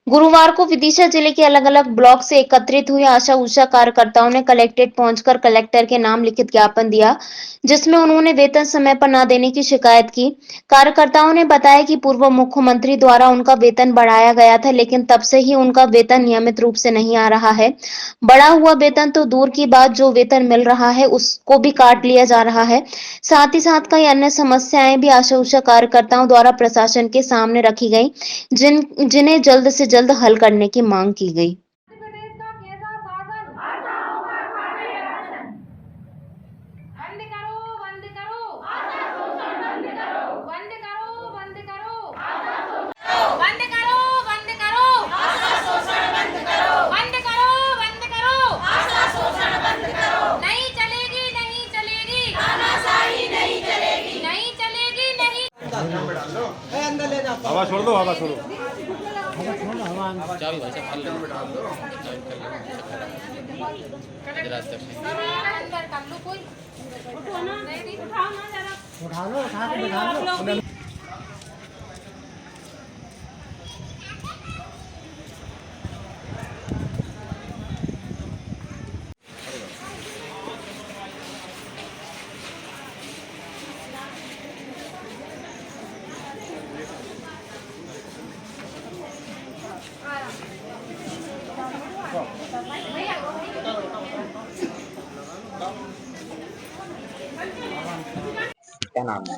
गुरुवार को विदिशा जिले के अलग-अलग ब्लॉक से एकत्रित हुए आशा उषा कार्यकर्ताओं ने कलेक्ट्रेट पहुंचकर कलेक्टर के नाम लिखित ज्ञापन दिया, जिसमें उन्होंने वेतन समय पर न देने की शिकायत की। कार्यकर्ताओं ने बताया कि पूर्व मुख्यमंत्री द्वारा उनका वेतन बढ़ाया गया था, लेकिन तब से ही उनका वेतन नियमित रूप से नहीं आ रहा है। बढ़ा हुआ वेतन तो दूर की बात, जो वेतन मिल रहा है उसको भी काट लिया जा रहा है। साथ ही साथ कई अन्य समस्याएं भी आशा उषा कार्यकर्ताओं द्वारा प्रशासन के सामने रखी गई, जिन्हें जल्द से जल्द हल करने की मांग की गई। हवा छोड़ दो, हवा छोड़ो। चाबी भाई साहब डाल दो। अंदर कर लो, कोई उठो ना, नहीं उठाओ ना जरा, उठा लो, उठा के बिठा लो। क्या नाम है?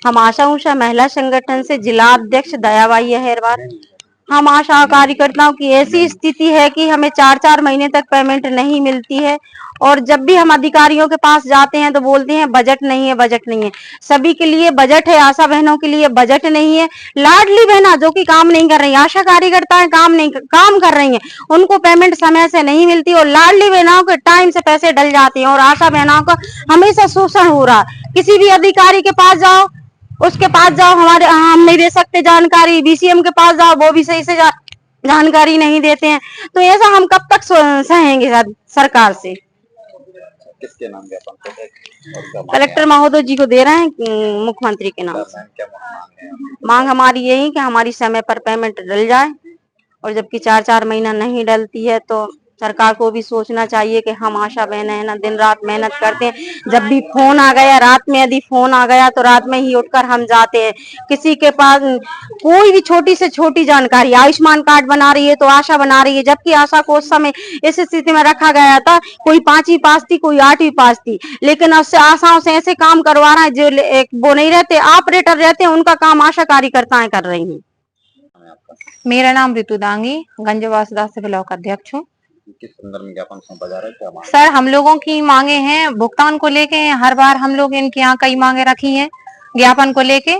हम आशा उषा महिला संगठन से जिला अध्यक्ष दयाबाई अहिरवार। हम आशा कार्यकर्ताओं की ऐसी स्थिति है कि हमें 4-4 महीने तक पेमेंट नहीं मिलती है, और जब भी हम अधिकारियों के पास जाते हैं तो बोलते हैं बजट नहीं है, बजट नहीं है। सभी के लिए बजट है, आशा बहनों के लिए बजट नहीं है। लाडली बहना जो कि काम नहीं कर रही, आशा कार्यकर्ताएं काम कर रही हैं, उनको पेमेंट समय से नहीं मिलती, और लाडली बहनों के टाइम से पैसे डल जाते हैं, और आशा बहनों का हमेशा शोषण हो रहा है। किसी भी अधिकारी के पास जाओ, उसके पास जाओ, हमारे हम नहीं दे सकते जानकारी, बीसीएम के पास जाओ, वो भी सही से जानकारी नहीं देते हैं। तो ऐसा हम कब तक सहेंगे सरकार से? किसके नाम ज्ञापन? कलेक्टर महोदय जी को दे रहे हैं, मुख्यमंत्री के नाम से। मांग हमारी यही कि हमारी समय पर पेमेंट डल जाए, और जबकि 4-4 महीना नहीं डलती है तो सरकार को भी सोचना चाहिए कि हम आशा बहन है ना, दिन रात मेहनत करते हैं। जब भी फोन आ गया, रात में यदि फोन आ गया तो रात में ही उठकर हम जाते हैं। किसी के पास कोई भी छोटी से छोटी जानकारी, आयुष्मान कार्ड बना रही है तो आशा बना रही है, जबकि आशा को उस समय इस स्थिति में रखा गया था, कोई 5वीं पास थी, कोई 8वीं पास थी, लेकिन अब से आशाओं से ऐसे काम करवा रहा है जो वो नहीं रहते, ऑपरेटर रहते हैं, उनका काम आशा कार्यकर्ताएं कर रही है। मेरा नाम ऋतु दांगी, गंजवासदास से ब्लॉक अध्यक्ष हूँ। किस संदर्भ में ज्ञापन सौंपा जा रहा है, क्या मांग? सर, हम लोगों की मांगे हैं भुगतान को लेके। हर बार हम लोग इनके यहाँ कई मांगे रखी हैं ज्ञापन को लेके,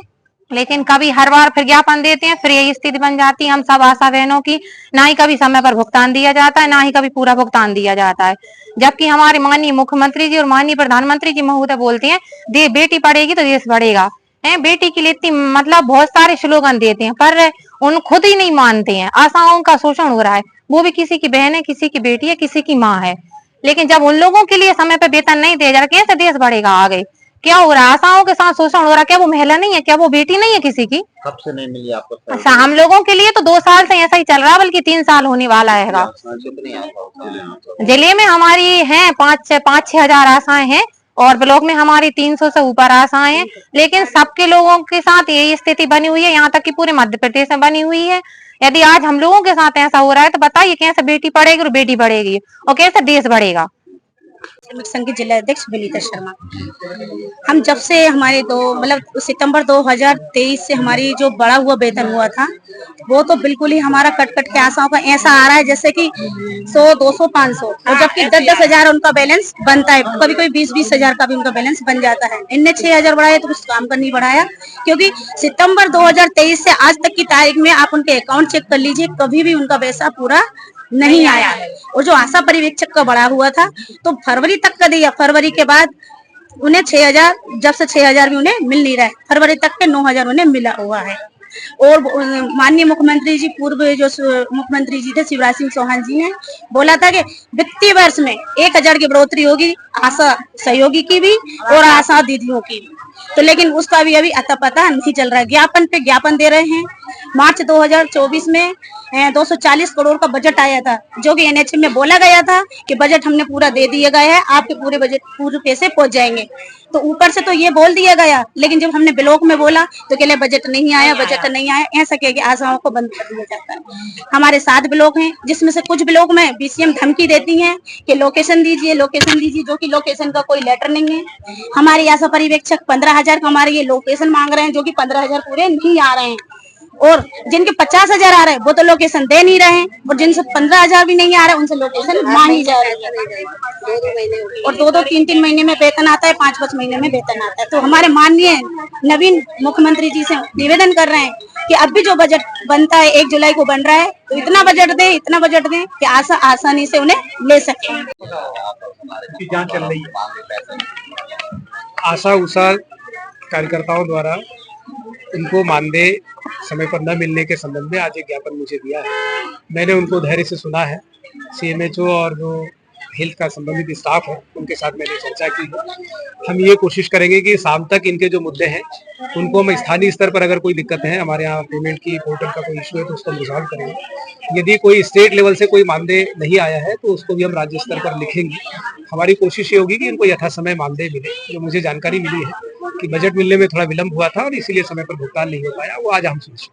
लेकिन कभी हर बार फिर ज्ञापन देते हैं, फिर यही स्थिति बन जाती है हम सब आशा बहनों की। ना ही कभी समय पर भुगतान दिया जाता है, ना ही कभी पूरा भुगतान दिया जाता है। जबकि हमारे माननीय मुख्यमंत्री जी और माननीय प्रधानमंत्री जी महोदय बोलते हैं दे बेटी पढ़ेगी तो देश बढ़ेगा, है बेटी के लिए इतनी मतलब बहुत सारे स्लोगन देते हैं, पर उन खुद ही नहीं मानते हैं। आशाओं का शोषण हो रहा है, वो भी किसी की बहन है, किसी की बेटी है, किसी की माँ है, लेकिन जब उन लोगों के लिए समय पे वेतन नहीं दिया जा रहा, कैसे देश बढ़ेगा आगे? क्या हो रहा है? आशाओं के साथ शोषण हो रहा है। क्या वो महिला नहीं है? क्या वो बेटी नहीं है किसी की? कब से नहीं मिली आपको? अच्छा, हम लोगों के लिए तो 2 साल से ऐसा ही चल रहा है, बल्कि 3 साल होने वाला है। जिले में हमारी है 5-6 हजार आशाएं हैं, और ब्लॉक में हमारी 300 से ऊपर आशाएं हैं, लेकिन सबके लोगों के साथ यही स्थिति बनी हुई है, यहाँ तक कि पूरे मध्य प्रदेश में बनी हुई है। यदि आज हम लोगों के साथ ऐसा हो रहा है तो बताइए कैसे बेटी पढ़ेगी और बेटी बढ़ेगी, और कैसे देश बढ़ेगा? संघ के जिला अध्यक्ष विनीता शर्मा। हम जब से हमारे मतलब सितंबर 2023 से हमारी जो बढ़ा हुआ वेतन हुआ था, वो तो बिल्कुल ही हमारा कट के आशाओं का ऐसा आ रहा है जैसे कि 100, 200, 500, और जबकि 10-10 हजार उनका बैलेंस बनता है, कभी कभी 20-20 हजार का भी उनका बैलेंस बन जाता है। इनने 6 हजार बढ़ाया तो कुछ काम का नहीं बढ़ाया, क्योंकि सितंबर 2023 से आज तक की तारीख में आप उनके अकाउंट चेक कर लीजिए, कभी भी उनका पैसा पूरा नहीं आया है। और जो आशा पर्यवेक्षक का बढ़ा हुआ था तो फरवरी तक का दिया, फरवरी के बाद उन्हें 6 हजार, जब से 6 हजार भी उन्हें मिल नहीं रहा है, फरवरी तक के 9 हजार उन्हें मिला हुआ है। और माननीय मुख्यमंत्री जी, पूर्व जो मुख्यमंत्री जी थे शिवराज सिंह चौहान जी ने बोला था कि वित्तीय वर्ष में 1 हजार की बढ़ोतरी होगी, आशा सहयोगी की भी और आशा दीदियों की भी, तो लेकिन उसका भी अभी अता पता नहीं चल रहा है। ज्ञापन पे ज्ञापन दे रहे हैं, मार्च 2024 में 240 करोड़ का बजट आया था, जो कि एनएचएम में बोला गया था कि बजट हमने पूरा दे दिया गया है, आपके पूरे पैसे पहुंच जाएंगे। तो ऊपर से तो ये बोल दिया गया, लेकिन जब हमने ब्लॉक में बोला तो कहले बजट नहीं आया, बजट नहीं आया, ऐसा कह के आशाओं को बंद कर दिया जाता है। हमारे 7 ब्लॉक हैं, जिसमें से कुछ ब्लॉक में बीसीएम धमकी देती है कि लोकेशन दीजिए, जो कि लोकेशन का कोई लेटर नहीं है। हमारे आशा पर्यवेक्षक 15,000 का हमारे ये लोकेशन मांग रहे हैं, जो कि 15,000 पूरे नहीं आ रहे हैं, और जिनके 50,000 आ रहे हैं वो तो लोकेशन दे नहीं रहे हैं, और जिनसे 15,000 भी नहीं आ रहे उनसे लोकेशन मांगी जा रही है। और 2-2, 3-3 महीने में वेतन आता है, 5-5 महीने में वेतन आता है। तो हमारे माननीय नवीन मुख्यमंत्री जी से निवेदन कर रहे हैं कि अब भी जो बजट बनता है 1 जुलाई को बन रहा है, तो इतना बजट दें कि आसानी से उन्हें ले सके। जांच चल रही है। आशा उषा कार्यकर्ताओं द्वारा उनको मानदेय समय पर न मिलने के संबंध में आज एक ज्ञापन मुझे दिया है। मैंने उनको धैर्य से सुना है। सीएमएचओ और जो हेल्थ का संबंधित स्टाफ है उनके साथ मैंने चर्चा की है। हम ये कोशिश करेंगे कि शाम तक इनके जो मुद्दे हैं उनको हम स्थानीय स्तर पर, अगर कोई दिक्कत है हमारे यहाँ पेमेंट की पोर्टल का कोई इशू है तो उसको हम रिजॉल्व करेंगे। यदि कोई स्टेट लेवल से कोई मानदेय नहीं आया है तो उसको भी हम राज्य स्तर पर लिखेंगे। हमारी कोशिश ये होगी कि इनको यथासमय मानदेय मिले। जो मुझे जानकारी मिली है कि बजट मिलने में थोड़ा विलम्ब हुआ था और इसीलिए समय पर भुगतान नहीं हो पाया, वो आज हम सुनिश्चित